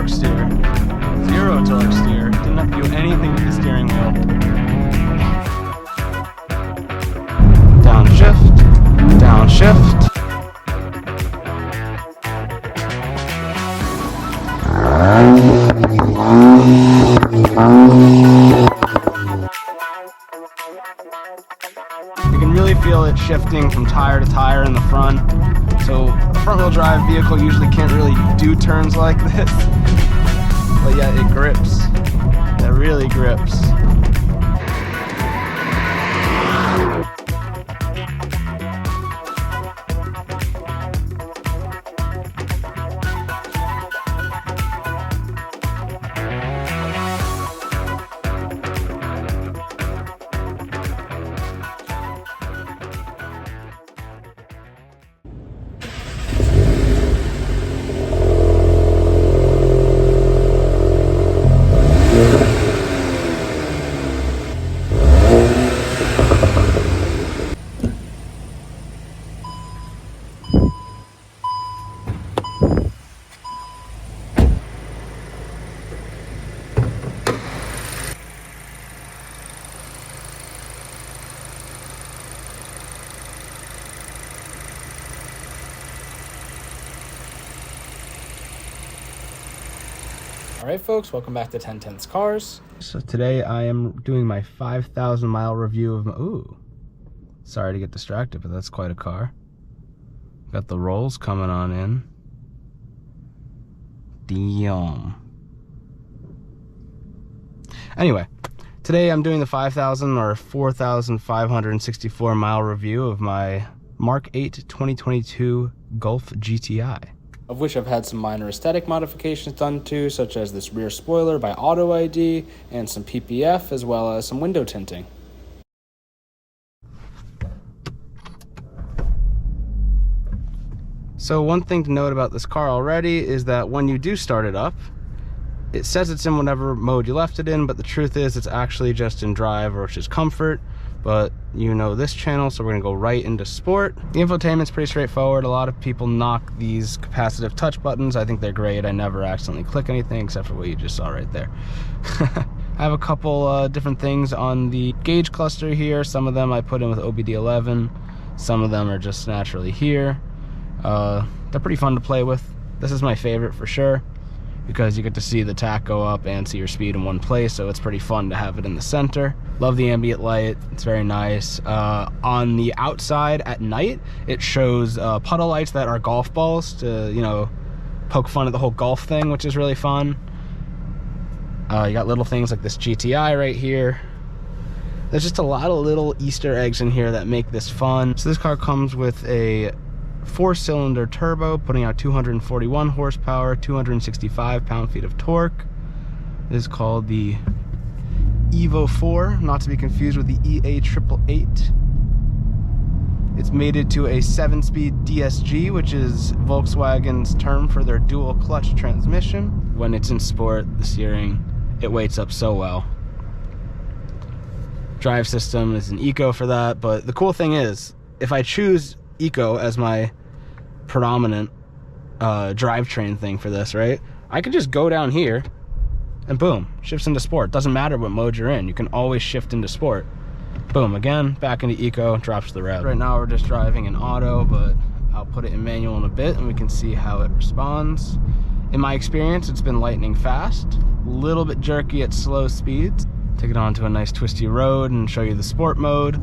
torque steer, 0 torque steer, didn't have to do anything with the steering wheel. Downshift, downshift. You can really feel it shifting from tire to tire in the front. So a front-wheel drive vehicle usually can't really do turns like this. But yeah, it grips. It really grips. Alright folks, welcome back to TenTenthsCars. So today I am doing my 5,000 mile review of my, ooh, sorry to get distracted, but that's quite a car. Got the rolls coming on in. Damn. Anyway, today I'm doing the 5,000 or 4,564 mile review of my Mark 8 2022 Golf GTI. Of which I've had some minor aesthetic modifications done to, such as this rear spoiler by Auto ID and some PPF, as well as some window tinting. So one thing to note about this car already is that when you do start it up, it says it's in whatever mode you left it in, but the truth is it's actually just in drive, which is comfort. But you know this channel, so we're gonna go right into sport. The infotainment's pretty straightforward. A lot of people knock these capacitive touch buttons. I think they're great. I never accidentally click anything except for what you just saw right there. I have a couple different things on the gauge cluster here. Some of them I put in with OBD11. Some of them are just naturally here. They're pretty fun to play with. This is my favorite for sure, because you get to see the tach go up and see your speed in one place, so it's pretty fun to have it in the center. Love the ambient light, it's very nice. On the outside at night, it shows puddle lights that are golf balls to, you know, poke fun at the whole golf thing, which is really fun. You got little things like this GTI right here. There's just a lot of little Easter eggs in here that make this fun. So this car comes with a 4-cylinder turbo, putting out 241 horsepower, 265 pound-feet of torque. It is called the Evo 4, not to be confused with the EA888. It's mated to a 7-speed DSG, which is Volkswagen's term for their dual clutch transmission. When it's in sport, the steering, it weights up so well. Drive system is an Eco for that, but the cool thing is, if I choose Eco as my predominant drivetrain thing for this, right, I could just go down here and boom, shifts into sport. Doesn't matter what mode you're in, you can always shift into sport. Boom, again, back into Eco, drops to the rev. Right now we're just driving in auto, but I'll put it in manual in a bit and we can see how it responds. In my experience, it's been lightning fast, a little bit jerky at slow speeds. Take it onto a nice twisty road and show you the sport mode.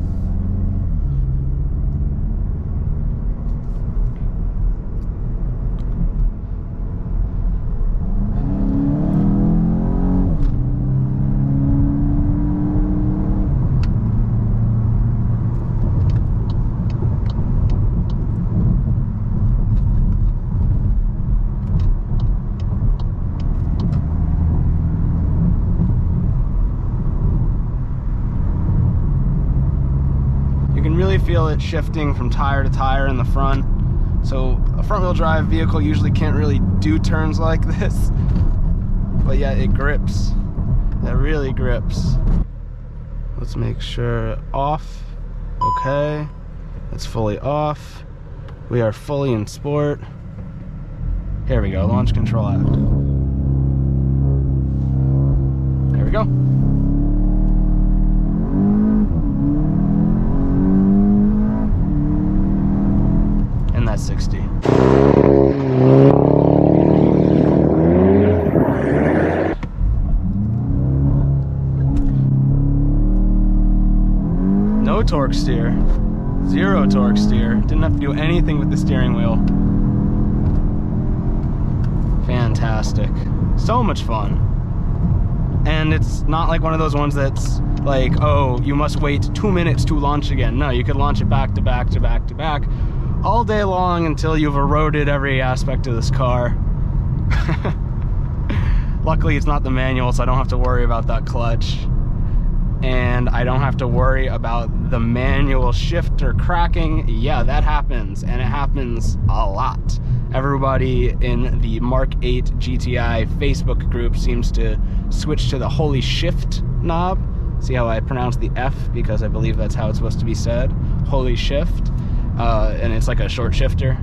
Feel it shifting from tire to tire in the front. So a front-wheel drive vehicle usually can't really do turns like this, but yeah, it grips. It really grips. Let's make sure off. Okay, it's fully off. We are fully in sport. Here we go, launch control active. we go. And that's 60. No torque steer. Zero torque steer. Didn't have to do anything with the steering wheel. Fantastic. So much fun. And it's not like one of those ones that's like, oh, you must wait 2 minutes to launch again. No, you could launch it back to back to back to back all day long until you've eroded every aspect of this car. Luckily, it's not the manual, so I don't have to worry about that clutch. And I don't have to worry about the manual shifter cracking. Yeah, that happens, and it happens a lot. Everybody in the Mark 8 GTI Facebook group seems to switch to the holy shift knob. See how I pronounce the F, because I believe that's how it's supposed to be said. Holy shift. And it's like a short shifter.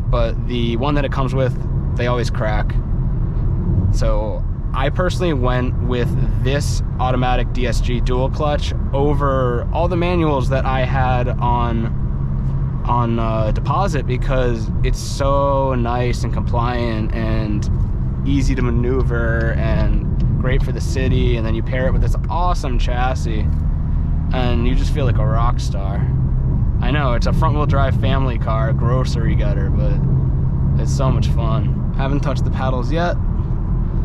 But the one that it comes with, they always crack. So I personally went with this automatic DSG dual clutch over all the manuals that I had on deposit, because it's so nice and compliant and easy to maneuver and great for the city. And then you pair it with this awesome chassis and you just feel like a rock star. I know it's a front-wheel drive family car, grocery gutter, but it's so much fun. Haven't touched the paddles yet,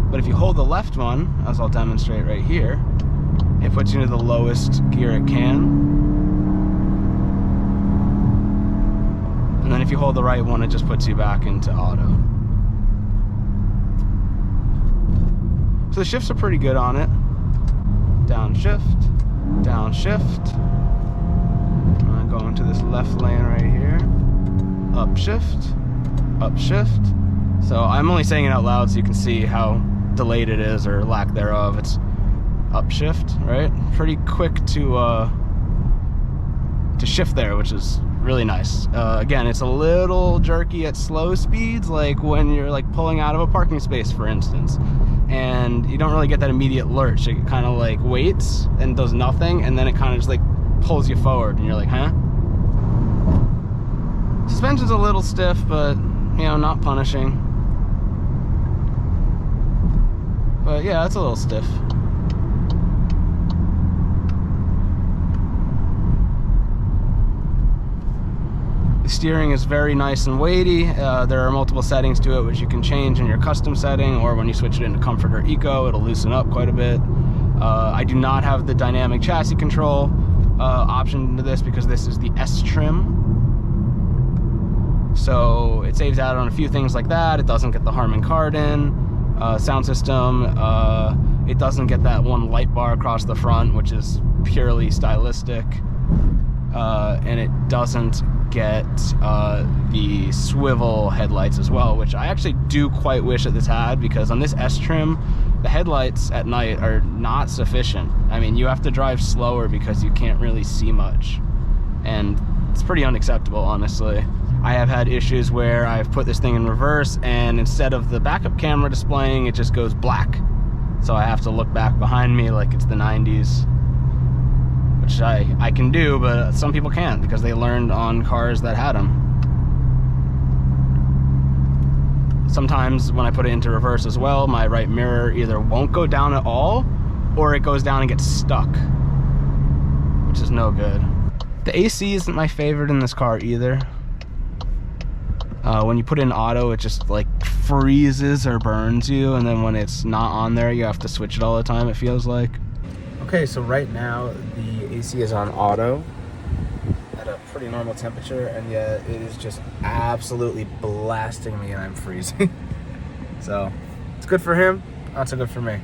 but if you hold the left one, as I'll demonstrate right here, it puts you into the lowest gear it can. And then if you hold the right one, it just puts you back into auto. So the shifts are pretty good on it. Downshift, downshift. I'm going to this left lane right here. Upshift, upshift. So I'm only saying it out loud so you can see how delayed it is, or lack thereof. It's upshift, right? Pretty quick to shift there, which is really nice. Again, it's a little jerky at slow speeds, like when you're like pulling out of a parking space, for instance, and you don't really get that immediate lurch. It kind of like waits and does nothing, and then it kind of just like pulls you forward, and you're like, huh? Suspension's a little stiff, but you know, not punishing. But yeah, it's a little stiff. The steering is very nice and weighty. There are multiple settings to it which you can change in your custom setting, or when you switch it into Comfort or Eco, it'll loosen up quite a bit. I do not have the dynamic chassis control option to this because this is the S trim. So it saves out on a few things like that. It doesn't get the Harman Kardon sound system. It doesn't get that one light bar across the front, which is purely stylistic. And it doesn't get the swivel headlights as well, which I actually do quite wish that this had, because on this S trim, the headlights at night are not sufficient. I mean, you have to drive slower because you can't really see much, and it's pretty unacceptable, honestly. I have had issues where I've put this thing in reverse, and instead of the backup camera displaying, it just goes black. So I have to look back behind me like it's the 90s, which I can do, but some people can't because they learned on cars that had them. Sometimes when I put it into reverse as well, my right mirror either won't go down at all, or it goes down and gets stuck, which is no good. The AC isn't my favorite in this car either. When you put it in auto, it just like freezes or burns you, and then when it's not on there, you have to switch it all the time, it feels like. Okay, so right now the AC is on auto at a pretty normal temperature, and yet it is just absolutely blasting me and I'm freezing. So it's good for him, not so good for me.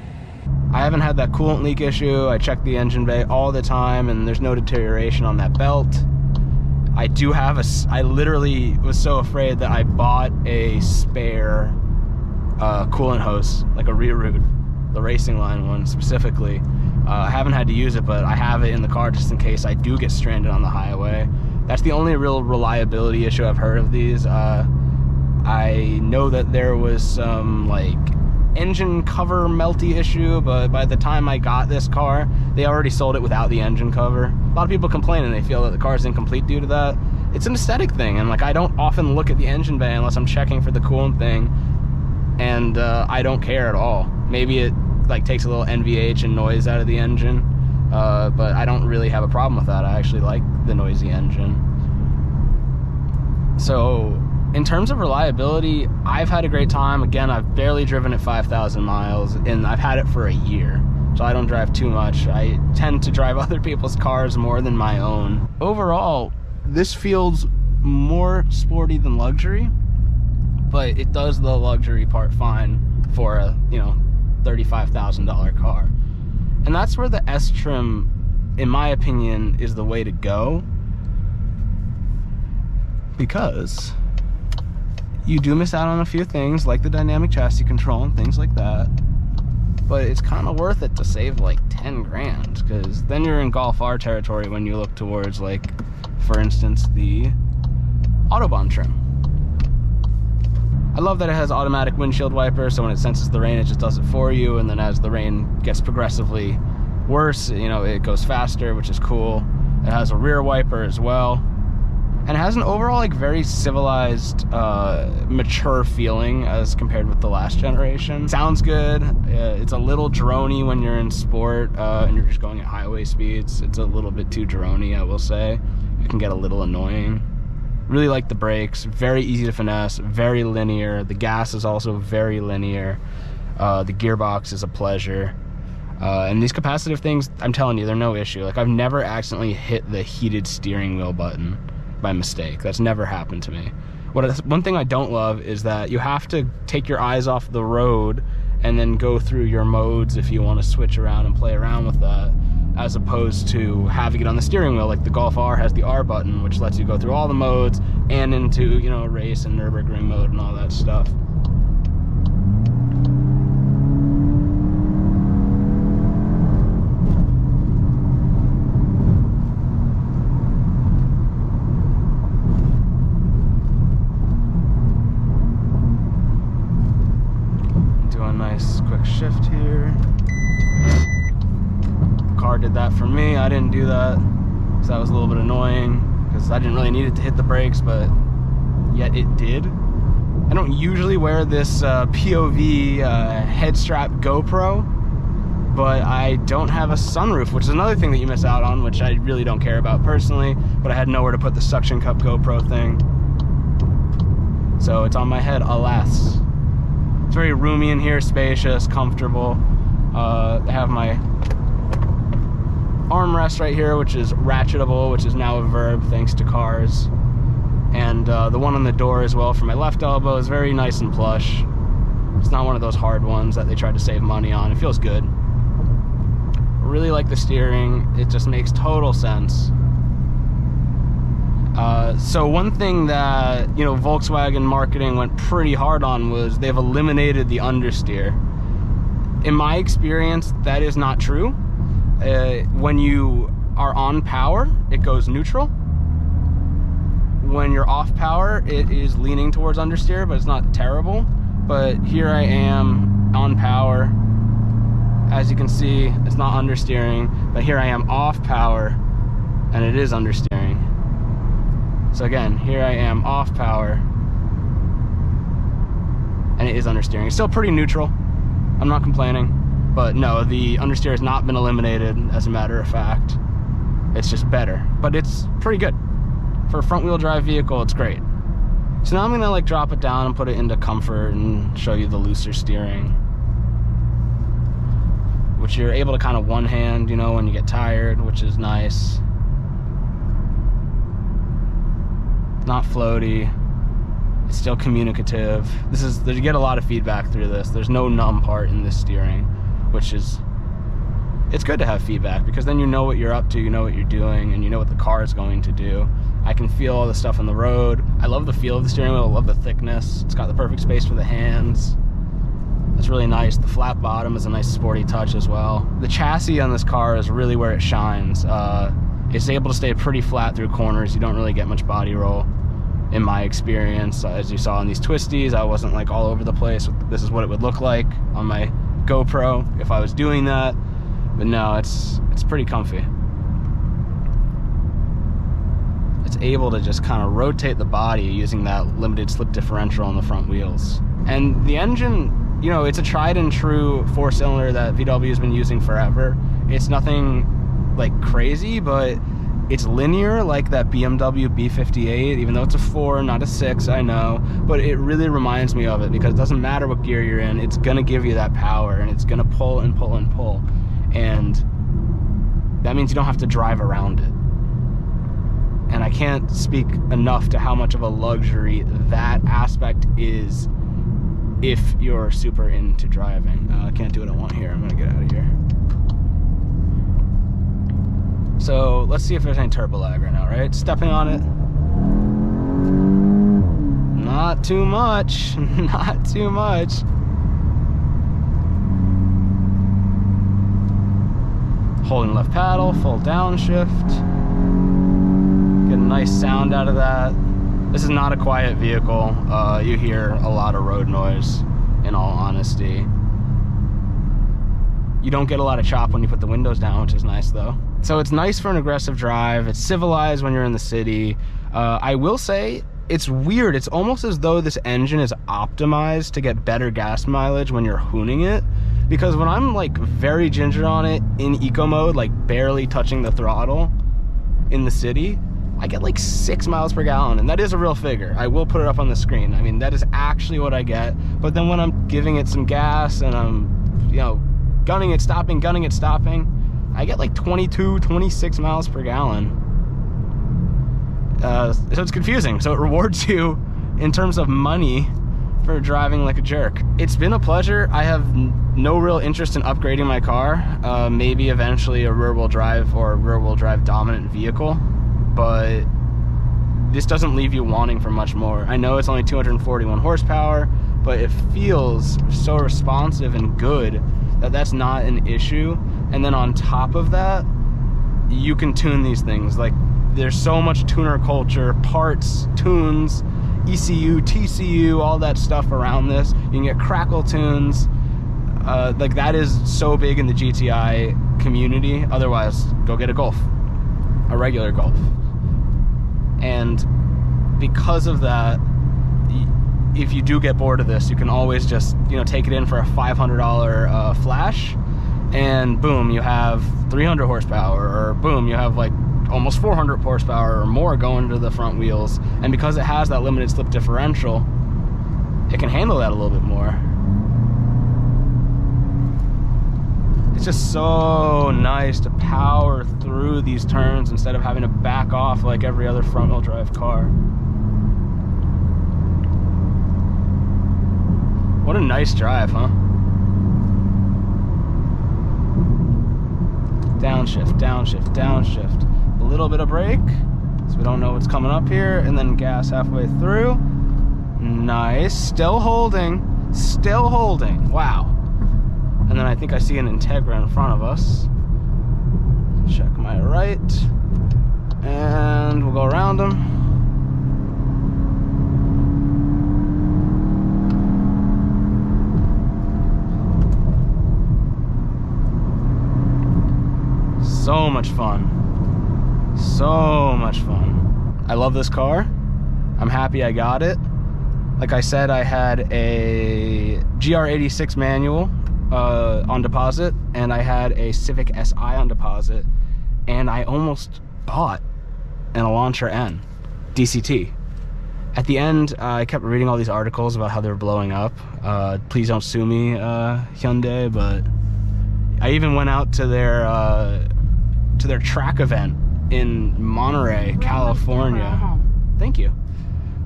I haven't had that coolant leak issue. I check the engine bay all the time and there's no deterioration on that belt. I do have I literally was so afraid that I bought a spare coolant hose, like a reroute, the racing line one specifically. I haven't had to use it, but I have it in the car just in case I do get stranded on the highway. That's the only real reliability issue I've heard of these. I know that there was some like engine cover melty issue, but by the time I got this car, they already sold it without the engine cover. A lot of people complain and they feel that the car is incomplete due to that. It's an aesthetic thing, and like I don't often look at the engine bay unless I'm checking for the coolant thing, and I don't care at all. Maybe it like takes a little NVH and noise out of the engine, but I don't really have a problem with that. I actually like the noisy engine. So in terms of reliability, I've had a great time. Again, I've barely driven it 5,000 miles, and I've had it for a year, so I don't drive too much. I tend to drive other people's cars more than my own. Overall, this feels more sporty than luxury, but it does the luxury part fine for a, you know, $35,000 car. And that's where the S trim, in my opinion, is the way to go, because you do miss out on a few things like the dynamic chassis control and things like that, but it's kind of worth it to save like 10 grand, because then you're in Golf R territory when you look towards, like, for instance, the Autobahn trim. I love that it has automatic windshield wiper, so when it senses the rain, it just does it for you, and then as the rain gets progressively worse, you know, it goes faster, which is cool. It has a rear wiper as well. And it has an overall, like, very civilized, mature feeling as compared with the last generation. Sounds good. It's a little droney when you're in sport and you're just going at highway speeds. It's a little bit too droney, I will say. It can get a little annoying. Really like the brakes. Very easy to finesse. Very linear. The gas is also very linear. The gearbox is a pleasure. And these capacitive things, I'm telling you, they're no issue. Like, I've never accidentally hit the heated steering wheel button by mistake. That's never happened to me. One thing I don't love is that you have to take your eyes off the road and then go through your modes if you want to switch around and play around with that, as opposed to having it on the steering wheel. Like the Golf R has the R button, which lets you go through all the modes and into, you know, race and Nürburgring mode and all that stuff. Shift here. The car did that for me. I didn't do that, so that was a little bit annoying because I didn't really need it to hit the brakes, but yet it did. I don't usually wear this POV head strap GoPro, but I don't have a sunroof, which is another thing that you miss out on, which I really don't care about personally, but I had nowhere to put the suction cup GoPro thing, so it's on my head, alas. It's very roomy in here, spacious, comfortable. I have my armrest right here, which is ratchetable, which is now a verb thanks to cars. And the one on the door as well for my left elbow is very nice and plush. It's not one of those hard ones that they tried to save money on. It feels good. I really like the steering. It just makes total sense. So one thing that, you know, Volkswagen marketing went pretty hard on was they've eliminated the understeer. In my experience, that is not true. When you are on power, it goes neutral. When you're off power, it is leaning towards understeer, but it's not terrible. But here I am on power. As you can see, it's not understeering, but here I am off power, and it is understeering. So again, here I am off power, and it is understeering. It's still pretty neutral. I'm not complaining, but no, the understeer has not been eliminated, as a matter of fact. It's just better, but it's pretty good. For a front-wheel drive vehicle, it's great. So now I'm gonna like drop it down and put it into comfort and show you the looser steering, which you're able to kind of one-hand, you know, when you get tired, which is nice. Not floaty. It's still communicative. You get a lot of feedback through this. There's no numb part in this steering, which is, it's good to have feedback because then you know what you're up to, you know what you're doing, and you know what the car is going to do. I can feel all the stuff on the road. I love the feel of the steering wheel. I love the thickness. It's got the perfect space for the hands. It's really nice. The flat bottom is a nice sporty touch as well. The chassis on this car is really where it shines. It's able to stay pretty flat through corners. You don't really get much body roll. in my experience. As you saw in these twisties, I wasn't like all over the place. This is what it would look like on my GoPro if I was doing that. But no, it's pretty comfy. It's able to just kind of rotate the body using that limited slip differential on the front wheels. And the engine, you know, it's a tried and true 4-cylinder that VW has been using forever. It's nothing like crazy, but it's linear like that BMW B58, even though it's a 4, not a 6, I know. But it really reminds me of it, because it doesn't matter what gear you're in, it's gonna give you that power, and it's gonna pull and pull and pull. And that means you don't have to drive around it. And I can't speak enough to how much of a luxury that aspect is if you're super into driving. I can't do what I want here. I'm gonna get out of here. So let's see if there's any turbo lag right now, right? Stepping on it. Not too much, not too much. Holding left paddle, full downshift. Get a nice sound out of that. This is not a quiet vehicle. You hear a lot of road noise, in all honesty. You don't get a lot of chop when you put the windows down, which is nice though. So it's nice for an aggressive drive. It's civilized when you're in the city. I will say, it's weird. It's almost as though this engine is optimized to get better gas mileage when you're hooning it. Because when I'm like very ginger on it in eco mode, like barely touching the throttle in the city, I get like 6 miles per gallon, and that is a real figure. I will put it up on the screen. I mean, that is actually what I get. But then when I'm giving it some gas and I'm, you know, gunning it, stopping, I get like 22, 26 miles per gallon. So it's confusing. So it rewards you in terms of money for driving like a jerk. It's been a pleasure. I have no real interest in upgrading my car. Maybe eventually a rear-wheel drive or a rear-wheel drive dominant vehicle, but this doesn't leave you wanting for much more. I know it's only 241 horsepower, but it feels so responsive and good that that's not an issue. And then on top of that, you can tune these things. Like, there's so much tuner culture, parts, tunes, ECU, TCU, all that stuff around this. You can get crackle tunes. Like, that is so big in the GTI community. Otherwise, go get a Golf, a regular Golf. And because of that, if you do get bored of this, you can always just, you know, take it in for a $500 flash, and boom, you have 300 horsepower, or boom, you have like almost 400 horsepower or more going to the front wheels. And because it has that limited slip differential, it can handle that a little bit more. It's just so nice to power through these turns instead of having to back off like every other front-wheel drive car. What a nice drive, huh? Downshift, downshift, downshift. A little bit of brake, so we don't know what's coming up here, and then gas halfway through. Nice, still holding, wow. And then I think I see an Integra in front of us. Check my right, and we'll go around them. So much fun. So much fun. I love this car. I'm happy I got it. Like I said, I had a GR86 manual on deposit, and I had a Civic Si on deposit, and I almost bought an Elantra N DCT. At the end, I kept reading all these articles about how they were blowing up. Please don't sue me, Hyundai, but I even went out to their track event in Monterey, California. Thank you.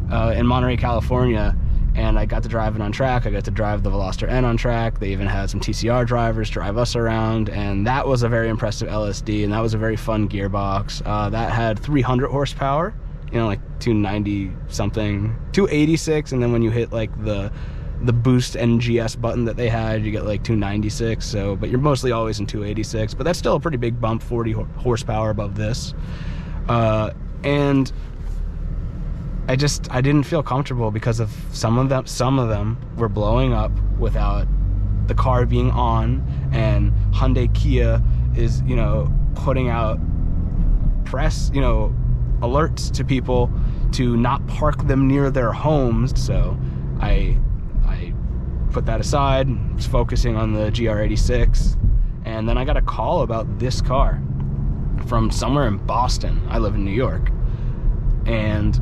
In Monterey, California, and I got to drive it on track. I got to drive the Veloster N on track. They even had some TCR drivers drive us around, and that was a very impressive LSD, and that was a very fun gearbox. That had 300 horsepower, you know, like 290 something, 286, and then when you hit like the boost NGS button that they had, you get like 296. So, but you're mostly always in 286, but that's still a pretty big bump, 40 horsepower above this. And I didn't feel comfortable because of some of them were blowing up without the car being on, and Hyundai Kia is, you know, putting out press, you know, alerts to people to not park them near their homes. So I put that aside, was focusing on the GR86, and then I got a call about this car from somewhere in Boston. I live in New York, and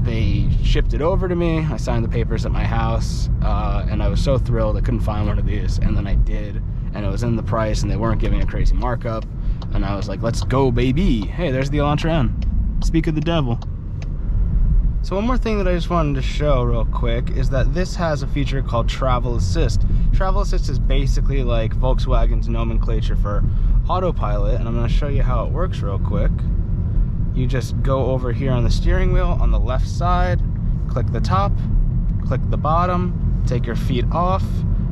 they shipped it over to me. I signed the papers at my house, and I was so thrilled. I couldn't find one of these, and then I did, and it was in the price, and they weren't giving a crazy markup, and I was like, let's go, baby. Hey, there's the Elantra. Speak of the devil. So one more thing that I just wanted to show real quick is that this has a feature called Travel Assist. Travel Assist is basically like Volkswagen's nomenclature for autopilot, and I'm going to show you how it works real quick. You just go over here on the steering wheel on the left side, click the top, click the bottom, take your feet off,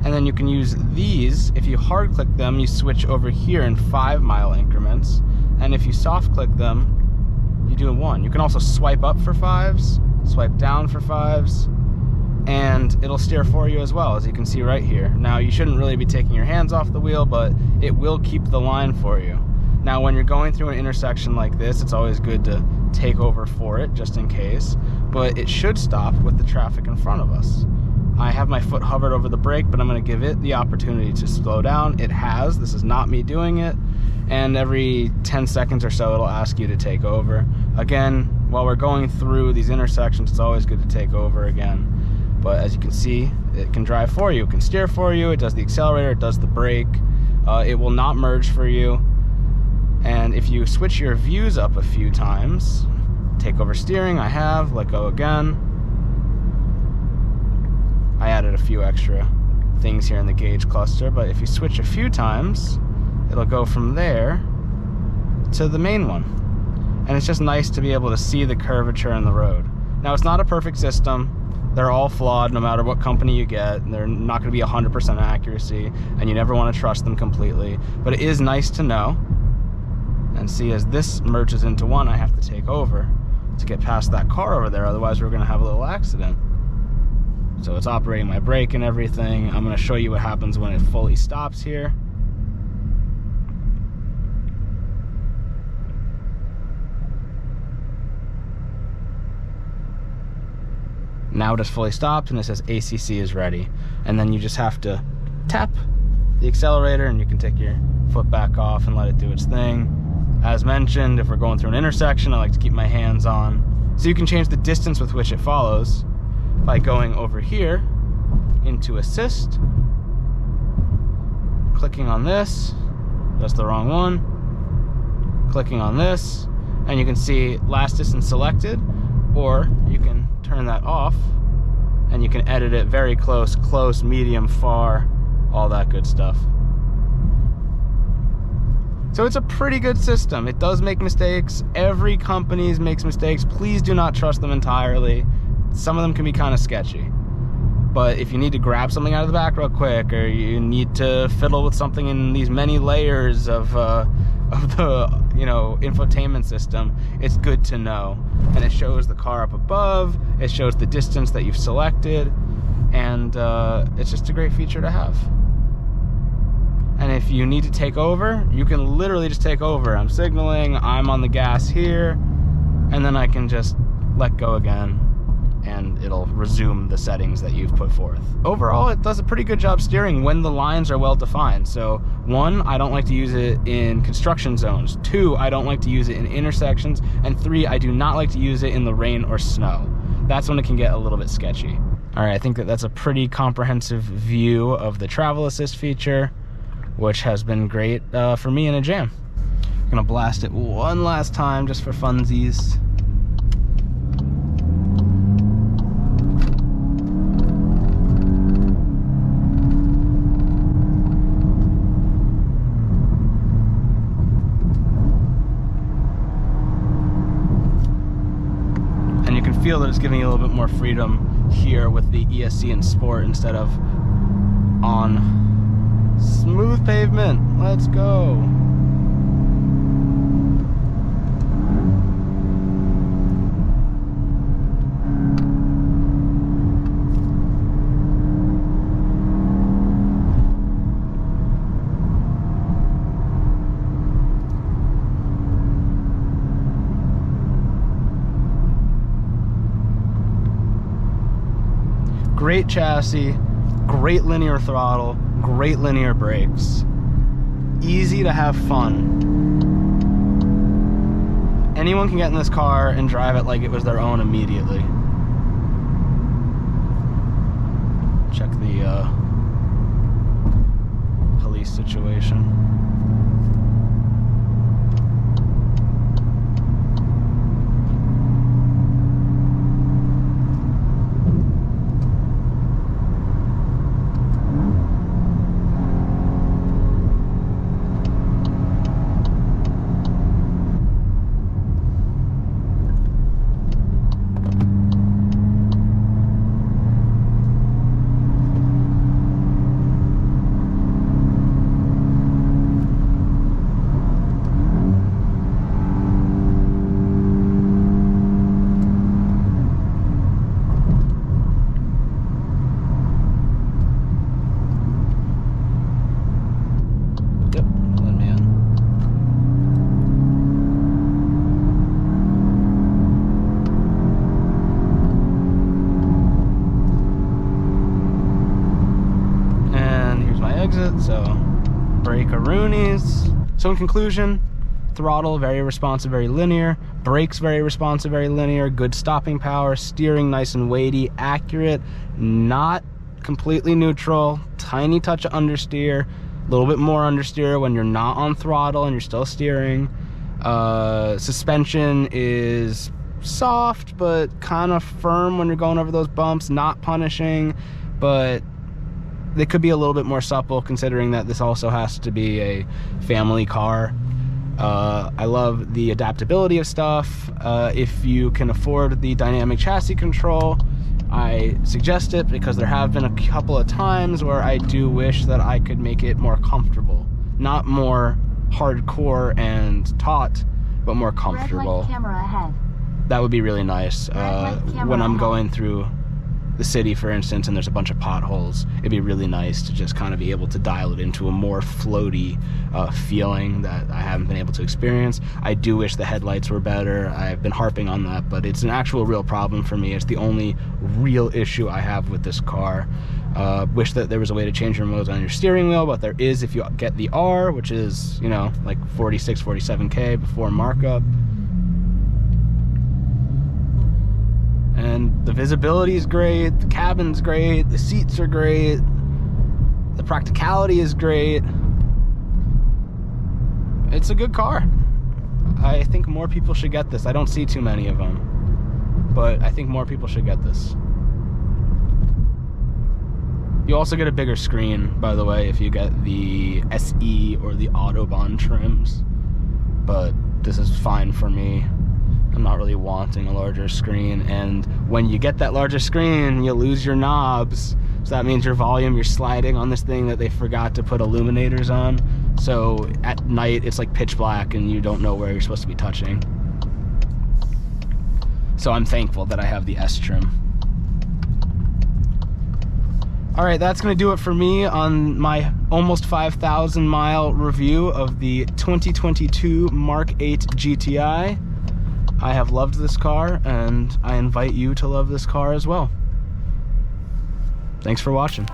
and then you can use these. If you hard click them, you switch over here in 5-mile increments, and if you soft click them, you do in 1. You can also swipe up for 5s, swipe down for 5s, and it'll steer for you as well, as you can see right here. Now, you shouldn't really be taking your hands off the wheel, but it will keep the line for you. Now, when you're going through an intersection like this, it's always good to take over for it, just in case, but it should stop with the traffic in front of us. I have my foot hovered over the brake, but I'm going to give it the opportunity to slow down. It has. This is not me doing it. And every 10 seconds or so, it'll ask you to take over. Again, while we're going through these intersections, it's always good to take over again. But as you can see, it can drive for you. It can steer for you. It does the accelerator. It does the brake. It will not merge for you. And if you switch your views up a few times, take over steering, I have, let go again. I added a few extra things here in the gauge cluster, but if you switch a few times, it'll go from there to the main one. And it's just nice to be able to see the curvature in the road. Now, it's not a perfect system. They're all flawed no matter what company you get. They're not going to be 100% accuracy, and you never want to trust them completely. But it is nice to know. And see, as this merges into one, I have to take over to get past that car over there. Otherwise, we're going to have a little accident. So it's operating my brake and everything. I'm going to show you what happens when it fully stops here. Now it is fully stopped, and it says ACC is ready. And then you just have to tap the accelerator, and you can take your foot back off and let it do its thing. As mentioned, if we're going through an intersection, I like to keep my hands on. So you can change the distance with which it follows by going over here into assist, clicking on this, that's the wrong one, clicking on this, and you can see last distance selected, or you can turn that off and you can edit it very close, close, medium, far, all that good stuff. So it's a pretty good system. It does make mistakes. Every company makes mistakes. Please do not trust them entirely. Some of them can be kind of sketchy. But if you need to grab something out of the back real quick, or you need to fiddle with something in these many layers of the infotainment system, it's good to know. And it shows the car up above. It shows the distance that you've selected, and it's just a great feature to have. And if you need to take over, you can literally just take over. I'm signaling, I'm on the gas here, and then I can just let go again, and it'll resume the settings that you've put forth. Overall, it does a pretty good job steering when the lines are well defined. So 1, I don't like to use it in construction zones. 2, I don't like to use it in intersections. And 3, I do not like to use it in the rain or snow. That's when it can get a little bit sketchy. All right, I think that's a pretty comprehensive view of the travel assist feature, which has been great for me in a jam. I'm gonna blast it one last time just for funsies. And you can feel that it's giving you a little bit more freedom here with the ESC and Sport instead of on smooth pavement. Let's go. Great chassis, great linear throttle, great linear brakes. Easy to have fun. Anyone can get in this car and drive it like it was their own immediately. Check the police situation. So break-a-roonies. So in conclusion, throttle very responsive, very linear, brakes very responsive, very linear, good stopping power, steering nice and weighty, accurate, not completely neutral, tiny touch of understeer, a little bit more understeer when you're not on throttle and you're still steering. Suspension is soft but kind of firm when you're going over those bumps, not punishing, but they could be a little bit more supple considering that this also has to be a family car. I love the adaptability of stuff. If you can afford the dynamic chassis control, I suggest it, because there have been a couple of times where I do wish that I could make it more comfortable. Not more hardcore and taut, but more comfortable. Red light camera ahead. That would be really nice. When I'm going through the city, for instance, and there's a bunch of potholes, it'd be really nice to just kind of be able to dial it into a more floaty feeling that I haven't been able to experience. I do wish the headlights were better. I've been harping on that, but it's an actual real problem for me. It's the only real issue I have with this car. Wish that there was a way to change your modes on your steering wheel, but there is if you get the R, which is, you know, like 46, 47K before markup. And the visibility is great, the cabin's great, the seats are great, the practicality is great. It's a good car. I think more people should get this. I don't see too many of them, but I think more people should get this. You also get a bigger screen, by the way, if you get the SE or the Autobahn trims, but this is fine for me. I'm not really wanting a larger screen, and when you get that larger screen, you lose your knobs. So that means your volume, you're sliding on this thing that they forgot to put illuminators on. So at night, it's like pitch black and you don't know where you're supposed to be touching. So I'm thankful that I have the S trim. All right, that's gonna do it for me on my almost 5,000 mile review of the 2022 Mark 8 GTI. I have loved this car, and I invite you to love this car as well. Thanks for watching.